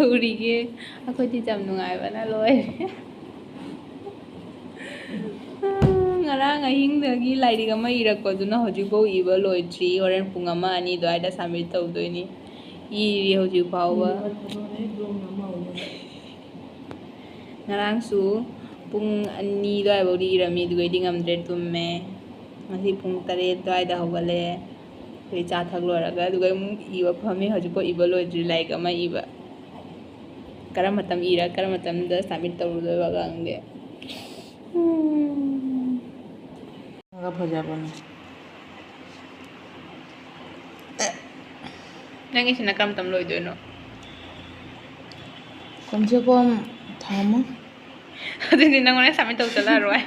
ꯇꯧꯔꯤꯒꯦ ꯑꯩꯈꯣꯏꯗꯤ ꯌꯥꯝ ꯅꯨꯡꯉꯥꯏꯕꯅ ꯂꯣꯏꯔꯦ ꯉꯔꯥꯡ ꯑꯍꯤꯡꯗꯒꯤ ꯂꯥꯏꯔꯤꯛ ꯑꯃ ꯏꯔꯛꯄꯗꯨꯅ ꯍꯧꯖꯤꯛꯐꯥꯎ ꯏꯕ ꯂꯣꯏꯗ꯭ꯔꯤ ꯍꯣꯔꯦꯟ ꯄꯨꯡ 1-2 ꯑꯗꯨꯋꯥꯏꯗ ꯁꯕꯃꯤꯠ ꯇꯧꯗꯣꯏꯅꯤ ꯏꯔꯤ ꯍꯧꯖꯤꯛ ꯐꯥꯎꯕ ꯉꯔꯥꯡꯁꯨ ꯄꯨꯡ 2 ꯑꯗꯨꯋꯥꯏꯐꯥꯎꯗꯤ ꯏꯔꯝꯃꯤ ꯑꯗꯨꯒꯩꯗꯤ ꯉꯝꯗ꯭ꯔꯦ ꯇꯨꯝꯃꯦ ꯉꯁꯤ ꯄꯨꯡ 7 ꯑꯗꯨꯋꯥꯏꯗ ꯍꯧꯒꯠꯂꯦ ꯑꯩꯈꯣꯏ ꯆꯥ ꯊꯛ ꯂꯣꯏꯔꯒ ꯑꯗꯨꯒ ꯑꯃꯨꯛ ꯏꯕ ꯐꯝꯃꯤ ꯍꯧꯖꯤꯛꯐꯥꯎ ꯏꯕ ꯂꯣꯏꯗ꯭ꯔꯤ ꯂꯥꯏꯔꯤꯛ ꯑꯃ ꯏꯕ ꯀꯔꯝ ꯃꯇꯝ ꯏꯔ ꯀꯔꯝ ꯃꯇꯝꯗ ꯁꯕꯃꯤꯠ ꯇꯧꯔꯨꯗꯣꯏꯕ ꯈꯪꯗꯦ ꯐꯖꯕꯅꯤ ꯅꯪꯒꯤꯁꯤꯅ ꯀꯔꯝ ꯃꯇꯝ ꯂꯣꯏꯗꯣꯏꯅꯣ ꯀꯝꯁꯦꯀꯝ ꯊꯥ ꯑꯃ ꯑꯗꯨꯗꯤ ꯅꯪꯉꯣꯟꯗ ꯁꯕꯃꯤꯠ ꯇꯧ ꯆꯠꯂꯛꯑꯔꯣꯏ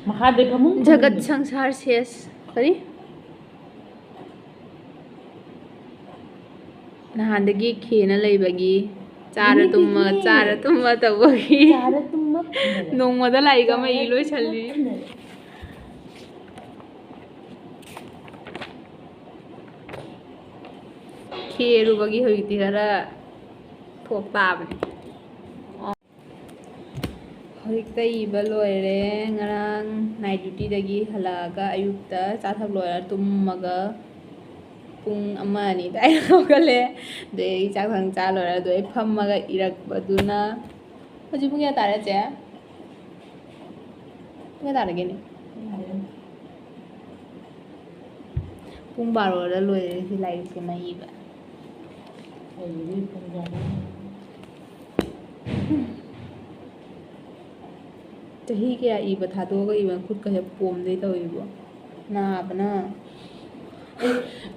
ꯃꯈꯥꯗꯩ ꯐꯃꯨꯡ ꯖꯒꯠ ꯁꯪꯁꯥꯔ ꯁꯦꯁ ꯀꯔꯤ ꯅꯍꯥꯟꯗꯒꯤ ꯈꯦꯅ ꯂꯩꯕꯒꯤ ꯆꯥꯔ ꯇꯨꯝꯃ ꯇꯧꯕꯒꯤ ꯅꯣꯡꯃꯗ ꯂꯥꯏꯔꯤꯛ ꯑꯃ ꯏ ꯂꯣꯏꯁꯜꯂꯤ ꯈꯦꯔꯨꯕꯒꯤ ꯍꯧꯖꯤꯛꯇꯤ ꯈꯔ ꯊꯣꯛ ꯇꯥꯕꯅꯤ ꯍꯧꯖꯤꯛꯇ ꯏꯕ ꯂꯣꯏꯔꯦ ꯉꯔꯥꯡ ꯅꯥꯏꯠ ꯗ꯭ꯌꯨꯇꯤꯗꯒꯤ ꯍꯜꯂꯛꯑꯒ ꯑꯌꯨꯛꯇ ꯆꯥꯊꯛ ꯂꯣꯏꯔ ꯇꯨꯝꯃꯒ ꯄꯨꯡ 1-2 ꯑꯗꯨꯋꯥꯏꯗ ꯍꯧꯒꯠꯂꯦ ꯑꯗꯩ ꯆꯥꯛ ꯆꯥ ꯂꯣꯏꯔ ꯑꯗꯨ ꯑꯩ ꯐꯝꯃꯒ ꯏꯔꯛꯄꯗꯨꯅ ꯍꯧꯖꯤꯛ ꯄꯨꯡ ꯀꯌꯥ ꯇꯥꯔꯦ ꯆꯦ ꯄꯨꯡ ꯀꯌꯥ ꯇꯥꯔꯒꯦꯅꯦ ꯄꯨꯡ 12ꯗ ꯂꯣꯏꯔꯦ ꯁꯤ ꯂꯥꯏꯔꯤꯛꯁꯤꯃ ꯏꯕ ꯆꯍꯤ ꯀꯌꯥ ꯏꯕ ꯊꯥꯗꯣꯛꯑꯒ ꯏꯕ ꯈꯨꯠꯀꯁꯦ ꯄꯣꯝꯗꯣꯏ ꯇꯧꯏꯕꯣ ꯅꯥꯕꯅ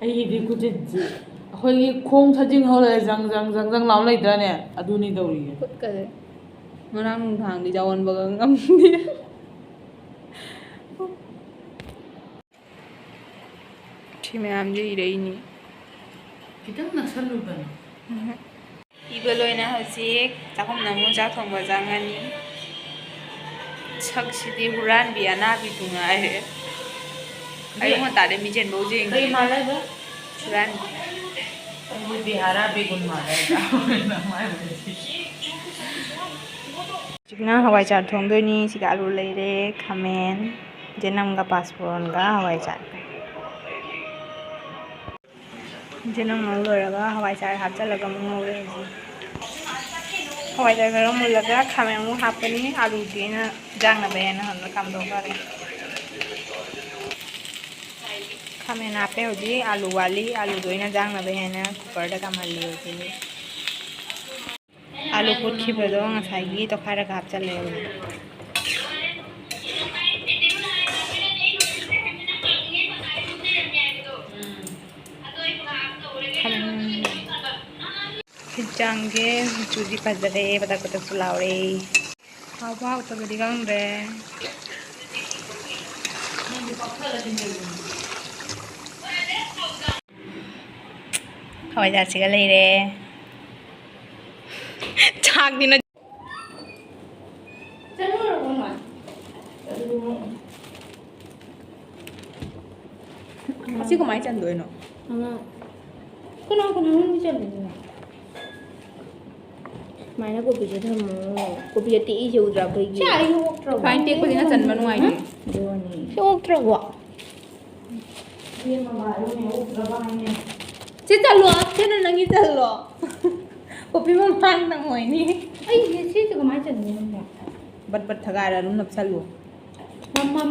ꯑꯩꯒꯤꯗꯤ ꯈꯨꯠꯁꯦ ꯑꯩꯈꯣꯏꯒꯤ ꯈꯣꯡ ꯁꯥꯖꯤꯡ ꯍꯧꯔꯒ ꯖꯪ ꯂꯥꯎ ꯂꯩꯇ꯭ꯔꯅꯦ ꯑꯗꯨꯅꯤ ꯇꯧꯔꯤꯁꯦ ꯈꯨꯠꯀꯁꯦ ꯉꯔꯥꯡ ꯅꯨꯡꯗꯥꯡꯗꯤ ꯌꯥꯎꯍꯟꯕꯒ ꯉꯝꯗꯦ ꯁꯤ ꯃꯌꯥꯝꯁꯦ ꯏꯔꯛꯏꯅꯤ ꯈꯤꯇꯪ ꯅꯛꯁꯜꯂꯨꯗꯅ ꯏꯕ ꯂꯣꯏꯅ ꯍꯧꯖꯤꯛ ꯆꯥꯛꯈꯨꯝꯗ ꯑꯃꯨꯛ ꯆꯥꯛ ꯊꯣꯡꯕ ꯆꯪꯉꯅꯤ ꯁꯛꯁꯤꯗꯤ ꯍꯨꯔꯥꯟꯕꯤ ꯑꯅꯥꯕꯤꯗꯨ ꯉꯥꯏꯔꯦ ꯑꯌꯨꯛ ꯉꯟꯇꯥꯗꯩ ꯃꯤꯡꯁꯦꯟꯐꯥꯎ ꯌꯦꯡꯗ꯭ꯔꯤ ꯀꯩ ꯃꯥꯜꯂꯦꯕ ꯍꯨꯔꯥꯟꯕꯤ ꯑꯩꯗꯤ ꯕꯤꯍꯥꯔꯥ ꯕꯦꯒꯨꯟ ꯃꯥꯜꯂꯦ ꯍꯧꯖꯤꯛꯅ ꯍꯋꯥꯏꯖꯥꯔ ꯊꯣꯡꯗꯣꯏꯅꯤ ꯁꯤꯗ ꯑꯂꯨ ꯂꯩꯔꯦ ꯈꯥꯃꯦꯟ ꯆꯦꯅꯝꯒ ꯄꯥꯁꯄꯣꯔꯟꯒ ꯍꯋꯥꯏꯖꯥꯔ ꯆꯦꯅꯝ ꯉꯧ ꯂꯣꯏꯔꯒ ꯍꯋꯥꯏꯖꯥꯔ ꯍꯥꯞꯆꯤꯜꯂꯒ ꯑꯃꯨꯛ ꯉꯧꯔꯦ ꯍꯧꯖꯤꯛ ꯍꯋꯥꯏꯖꯥꯔ ꯈꯔ ꯃꯨꯜꯂꯒ ꯈꯥꯃꯦꯟ ꯑꯃꯨꯛ ꯍꯥꯞꯄꯅꯤ ꯑꯂꯨꯗꯤ ꯑꯩꯅ ꯏꯟꯖꯥꯡꯅꯕ ꯍꯦꯟꯅ ꯍꯥꯟꯅ ꯀꯥꯝꯊꯣꯛꯈ꯭ꯔꯦ ꯈꯥꯃꯦꯟ ꯍꯥꯞꯄꯦ ꯍꯧꯖꯤꯛ ꯑꯂꯨ ꯋꯥꯠꯂꯤ ꯑꯂꯨꯗꯣ ꯑꯩꯅ ꯏꯟꯖꯥꯡꯅꯕ ꯍꯦꯟꯅ ꯀꯨꯀꯔꯗ ꯀꯥꯝꯍꯜꯂꯤ ꯍꯧꯖꯤꯛ आलू फुटखिबꯗꯣ ꯉꯁꯥꯏꯒꯤ ꯇꯣꯈꯥꯏꯔꯒ ꯍꯥꯞꯆꯜꯂꯦ ꯍꯧꯖꯤꯛ ꯍꯤꯟꯖꯥꯡꯁꯦ ꯃꯆꯨꯗꯤ ꯐꯖꯔꯦ ꯕꯗꯛ ꯕꯗꯛꯁꯨ ꯂꯥꯎꯔꯦ ꯍꯥꯎꯕ ꯍꯥꯎꯇꯕꯗꯤ ꯈꯪꯗ꯭ꯔꯦ ꯍꯋꯥꯏꯖꯥꯔꯁꯤꯒ ꯂꯩꯔꯦ ꯆꯥꯛꯅꯤꯅ ꯑꯁꯤ ꯀꯃꯥꯏꯅ ꯆꯟꯗꯣꯏꯅꯣ ꯀꯅꯥ ꯆꯠꯂꯤꯅꯣ ꯁꯨꯃꯥꯏꯅ ꯀꯣꯕꯤꯁꯦ ꯊꯝꯃꯣ ꯀꯣꯕꯤ ꯑꯇꯦꯛꯏꯁꯦ ꯎꯗ꯭ꯔꯥ ꯑꯩꯈꯣꯏꯒꯤ ꯐꯥꯏꯟ ꯇꯦꯛꯄꯁꯤꯅ ꯆꯟꯕ ꯅꯨꯡꯉꯥꯏꯇꯦ ꯁꯤ ꯑꯣꯛꯇ꯭ꯔꯕꯣ ꯁꯤ ꯆꯜꯂꯣ ꯁꯤꯅ ꯅꯪꯒꯤ ꯆꯜꯂꯣ ꯀꯣꯄꯤ ꯃꯃꯥꯡ ꯅꯪꯉꯣꯏꯅꯤ ꯑꯩꯁꯦ ꯁꯤꯁꯦ ꯀꯃꯥꯏꯅ ꯆꯟꯗꯣꯏꯅꯣ ꯕꯠ ꯕꯠ ꯊꯒꯥꯏꯔ ꯑꯗꯨꯝ ꯅꯞꯁꯜꯂꯨ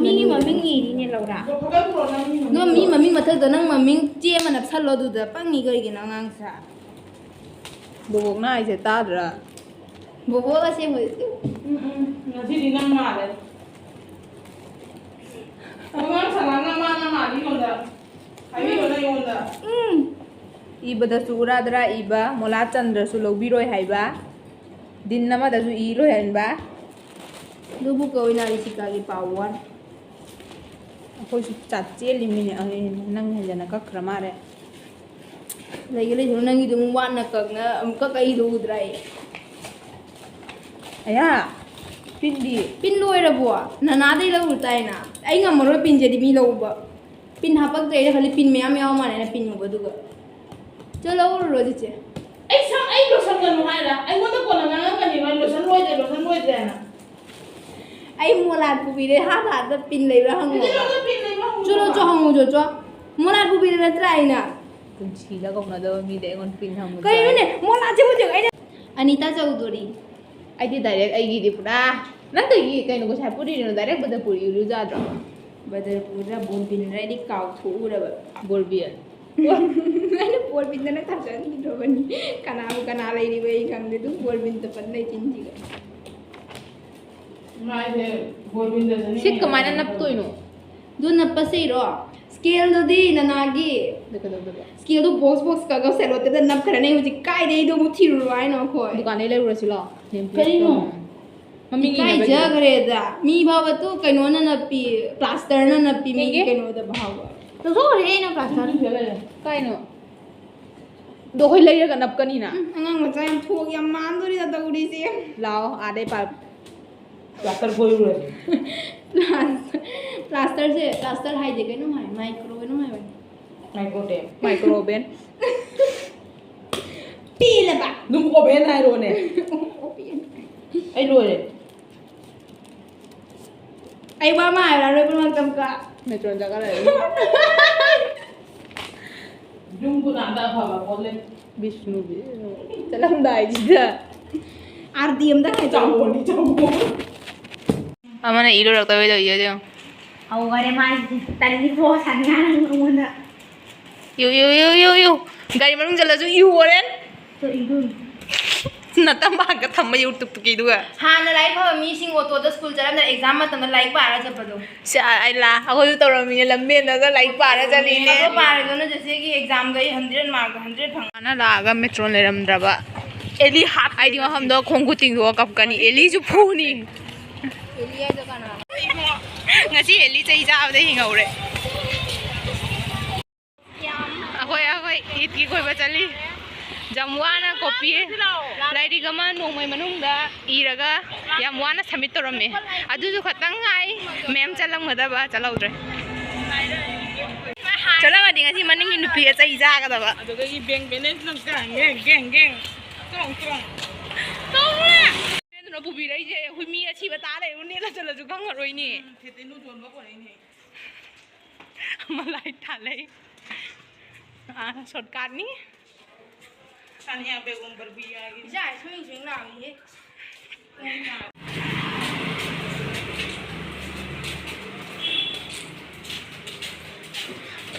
ꯃꯤꯒꯤ ꯃꯃꯤꯡ ꯏꯔꯤꯅꯦ ꯂꯧꯔꯥ ꯅꯪ ꯃꯤ ꯃꯃꯤꯡ ꯃꯊꯛꯇ ꯅꯪ ꯃꯃꯤꯡ ꯆꯦ ꯑꯃ ꯅꯞꯁꯜꯂꯣ ꯑꯗꯨꯗ ꯄꯪꯉꯤ ꯀꯩꯒꯤꯅꯣ ꯑꯉꯥꯡꯁꯦ ꯕꯣꯕꯣꯛꯅ ꯍꯥꯏꯁꯦ ꯇꯥꯗ꯭ꯔꯥ ꯕꯣꯕꯣꯛ ꯑꯁꯦꯡꯕꯗꯤ ꯉꯁꯤꯗꯤ ꯅꯪ ꯃꯥꯜꯂꯦ ꯏꯕꯗꯁꯨ ꯎꯔꯥꯗ꯭ꯔꯥ ꯏꯕ ꯃꯣꯂꯥ ꯆꯟꯗ꯭ꯔꯁꯨ ꯂꯧꯕꯤꯔꯣꯏ ꯍꯥꯏꯕ ꯗꯤꯟ ꯑꯃꯗꯁꯨ ꯏꯔꯣꯏ ꯍꯥꯏꯕ ꯑꯗꯨꯕꯨ ꯀꯧꯏ ꯅꯥꯔꯤꯁꯤꯀꯥꯒꯤ ꯄꯥꯋꯔ ꯑꯩꯈꯣꯏꯁꯨ ꯆꯦꯜꯂꯤꯃꯤꯅꯦ ꯅꯪ ꯍꯦꯟꯖꯟꯅ ꯀꯛꯈ꯭ꯔ ꯃꯥꯜꯂꯦ ꯂꯩꯒ ꯂꯩꯁꯨ ꯅꯪꯒꯤꯗꯨ ꯋꯥꯠꯅ ꯀꯛꯅ ꯑꯃꯨꯛꯀ ꯀꯩꯗꯨ ꯎꯗ꯭ꯔꯥ ꯑꯩ ꯑꯌꯥ ꯄꯤꯟꯗꯤ ꯄꯤꯟ ꯂꯣꯏꯔꯕꯣ ꯅꯅꯥꯗꯩ ꯂꯧꯔꯨ ꯇꯥꯏꯅ ꯑꯩ ꯉꯝꯃꯔꯣꯏ ꯄꯤꯟꯁꯤꯗꯤ ꯃꯤ ꯂꯧꯕ ꯄꯤꯟ ꯍꯥꯄꯛꯇ꯭ꯔꯦ ꯈꯜꯂꯤ ꯄꯤꯟ ꯃꯌꯥꯝ ꯌꯥꯎ ꯃꯥꯜꯂꯦꯅ ꯄꯤꯟ ꯎꯕ ꯑꯗꯨꯒ ꯂꯧꯔꯨꯔꯣ ꯆꯤꯆꯦ ꯑꯩ ꯂꯣꯏꯁꯟꯒꯅꯨ ꯍꯥꯏꯔ ꯑꯩꯉꯣꯟꯗ ꯀꯣꯟꯅ ꯉꯥꯡꯉꯛꯀꯅꯤꯕ ꯂꯣꯏꯁꯟ ꯂꯣꯏꯗ꯭ꯔꯦꯅ ꯑꯩ ꯃꯣꯂꯥꯠ ꯄꯨꯕꯤꯔꯦ ꯍꯥꯗ ꯄꯤꯟ ꯂꯩꯕ꯭ꯔꯥ ꯍꯪꯉꯣꯕ ꯆꯣꯂꯣ ꯆꯣ ꯍꯪꯉꯨ ꯆꯣ ꯃꯣꯂꯥꯠ ꯄꯨꯕꯤꯔꯦ ꯅꯠꯇ꯭ꯔꯥ ꯑꯩꯅ ꯄꯨꯟꯁꯤꯗ ꯀꯧꯅꯗꯕ ꯃꯤꯗ ꯑꯩꯉꯣꯟꯗ ꯄꯤꯟ ꯍꯪꯕ ꯀꯩꯅꯣꯅꯦ ꯃꯣꯂꯥꯠꯁꯦ ꯍꯧꯖꯤꯛ ꯑꯩꯅ ꯑꯅꯤꯇꯥ ꯆꯧꯗꯣꯔꯤ ꯑꯩꯗꯤ ꯗꯥꯏꯔꯦꯛ ꯑꯩꯒꯤꯗꯤ ꯄꯨꯔꯥ ꯅꯪ ꯀꯩꯒꯤ ꯀꯩꯅꯣ ꯉꯁꯥꯏ ꯄꯨꯔꯤꯅꯣ ꯗꯥꯏꯔꯦꯛ ꯕꯗꯔꯄꯨꯔ ꯌꯥꯗ꯭ꯔꯣ ꯕꯗꯔꯄꯨꯔꯗ ꯕꯣꯔꯕꯤꯟꯗ ꯑꯩꯗꯤ ꯀꯥꯎꯊꯣꯛꯎꯔꯕ ꯕꯣꯔꯕꯤꯌꯟ ꯑꯩꯅ ꯕꯣꯔꯕꯤꯟꯗꯅ ꯊꯥꯖꯟꯈꯤꯗ꯭ꯔꯕꯅꯤ ꯀꯅꯥꯕꯨ ꯀꯅꯥ ꯂꯩꯔꯤꯕ ꯑꯩ ꯈꯪꯗꯦ ꯑꯗꯨꯝ ꯕꯣꯔꯕꯤꯟꯗ ꯄꯟ ꯂꯩ ꯆꯤꯟꯁꯤꯒ ꯁꯤ ꯀꯃꯥꯏꯅ ꯅꯞꯇꯣꯏꯅꯣ ꯑꯗꯨ ꯅꯞꯄꯁꯤꯔꯣ ꯁ꯭ꯀꯦꯜꯗꯨꯗꯤ ꯅꯅꯥꯒꯤ ꯀꯩꯗꯧꯗꯣꯏꯕ ꯁ꯭ꯀꯦꯜꯗꯨ ꯕꯣꯛꯁ ꯀꯒ ꯁꯦꯂꯣꯇꯦꯗ ꯅꯞꯈ꯭ꯔꯅꯤ ꯍꯧꯖꯤꯛ ꯀꯥꯏꯗꯩꯗꯣ ꯑꯃꯨꯛ ꯊꯤꯔꯨꯔꯣ ꯍꯥꯏꯅꯣ ꯑꯩꯈꯣꯏ ꯗꯨꯀꯥꯟꯗꯩ ꯂꯩꯔꯨꯔꯁꯤ ꯂꯥꯛꯑꯣ ꯀꯔꯤꯅꯣ ꯃꯃꯤꯡ ꯏꯀꯥꯏꯖꯈ꯭ꯔꯦꯗ ꯃꯤ ꯐꯥꯎꯕꯗꯨ ꯀꯩꯅꯣꯅ ꯅꯞꯄꯤ ꯄ꯭ꯂꯥꯁꯇꯔꯅ ꯅꯞꯄꯤ ꯃꯤ ꯀꯩꯅꯣꯗ ꯐꯥꯎꯕ ꯂꯧꯊꯣꯛꯈ꯭ꯔꯦ ꯑꯩꯅ ꯄ꯭ꯂꯥꯁꯇꯔ ꯀꯥꯏꯅꯣ ꯑꯗꯣ ꯑꯩꯈꯣꯏ ꯂꯩꯔꯒ ꯅꯞꯀꯅꯤꯅ ꯑꯉꯥꯡ ꯃꯆꯥ ꯌꯥꯝ ꯊꯣꯛ ꯌꯥꯝ ꯃꯥꯟꯗꯣꯔꯤꯗ ꯇꯧꯔꯤꯁꯦ ꯂꯥꯛꯑꯣ ꯑꯥꯗꯩ ꯄ꯭ꯂꯥꯁꯇꯔ ꯀꯣꯏꯔꯨꯔꯁꯤ प्लास्टर हाई दे कहीं ना माइक्रो कहीं ना माइक्रोवेव पीले बा नुम ओवेन है रोने आई लोरे आई बाबा आया रे पर मंतम का मेट्रो जगह रहे जुम को नादा भावा बोले विष्णु भी चलम दाई जिदा आरती हम तक चाहो नहीं चाहो अमने इलो रखता हुए तो ये जो हवारे मार तल्ली पो संगा नंगमुना यू गाड़ी मनुंग चला जो यू ओरेन तो इदु नतम बाग थम्म यूट्यूब की दुआ हां लाइक हो मी सिंग ऑटो द स्कूल चला एग्जाम मत में लाइक पारा चपदो से आई ला अखोय तौरमी लंबे नगर लाइक पारा चलीने तो पारे दोनो जैसे कि एग्जाम गई 100 मार्क 100 फंगाना लागा मेट्रो लेरमद्रबा एली हाथ आइडी हम दो खोंगु तिंगो कपकनी एली जु फुनी एलिया जो काना ngasi eli chai jaabda hingauре akhoi it ki koi ba chali jamwana copy lairi gama nongmai manungda iraga yamwana submit torame adu ju khatang ngai mem chalam gada ba chalaudre chalama ding asi maning nupi chai ja ga da ba adu ga bank balance nang ka geng tong no pubi rai je hui mi achi ba ta le ne la chala ju gang roi ni thete nu don ba ko ni malai ta le shortcut ni sanya begum par bi a gi जा swing ना ये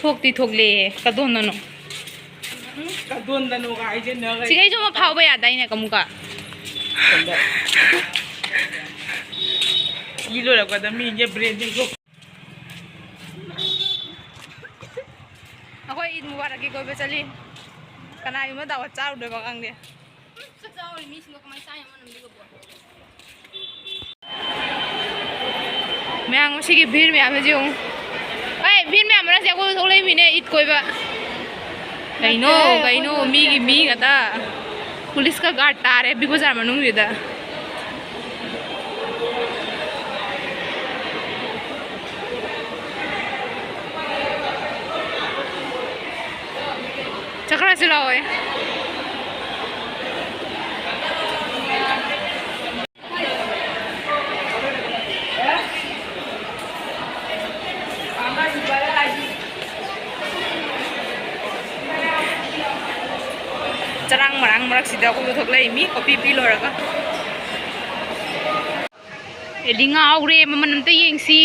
thokti thokle kadon no ka don da no ga ai je na ga sigai jo ma phau ba ya dai ne kamuka ilo la ko da mi je brain din ko akhoi id mubarak ki koi ba chali kana yu ma dawa charu de ba kang de चाचाओ मी सिंग को mai sai मन नंदी को मैंग सिगी भीड़ में आमे जो ओए भीड़ में हमरा से को थोले मिने इत कोई बा कइनो मी गता पुलिस का गार्ड तारे बिको जार मनुंग दिदा चकरा सिलाओ है चरang marang marak sida ko thok lai mi copy pi loraga edinga aure maman amta yengsi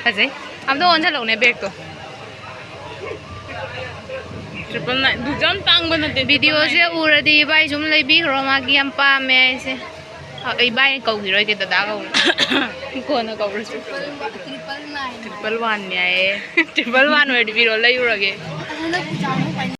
khajai amdo onja lone bag to 999 du jam tang ba na te video se uradi bai sum lai bi roma ki am pa me se ai bai kau gi roi ke da ga ko na kau ru 999 111 ne ai 111 word bi ro lai urage ꯍꯟꯗꯛ ꯄꯨꯖꯥ ꯑꯃꯨꯛ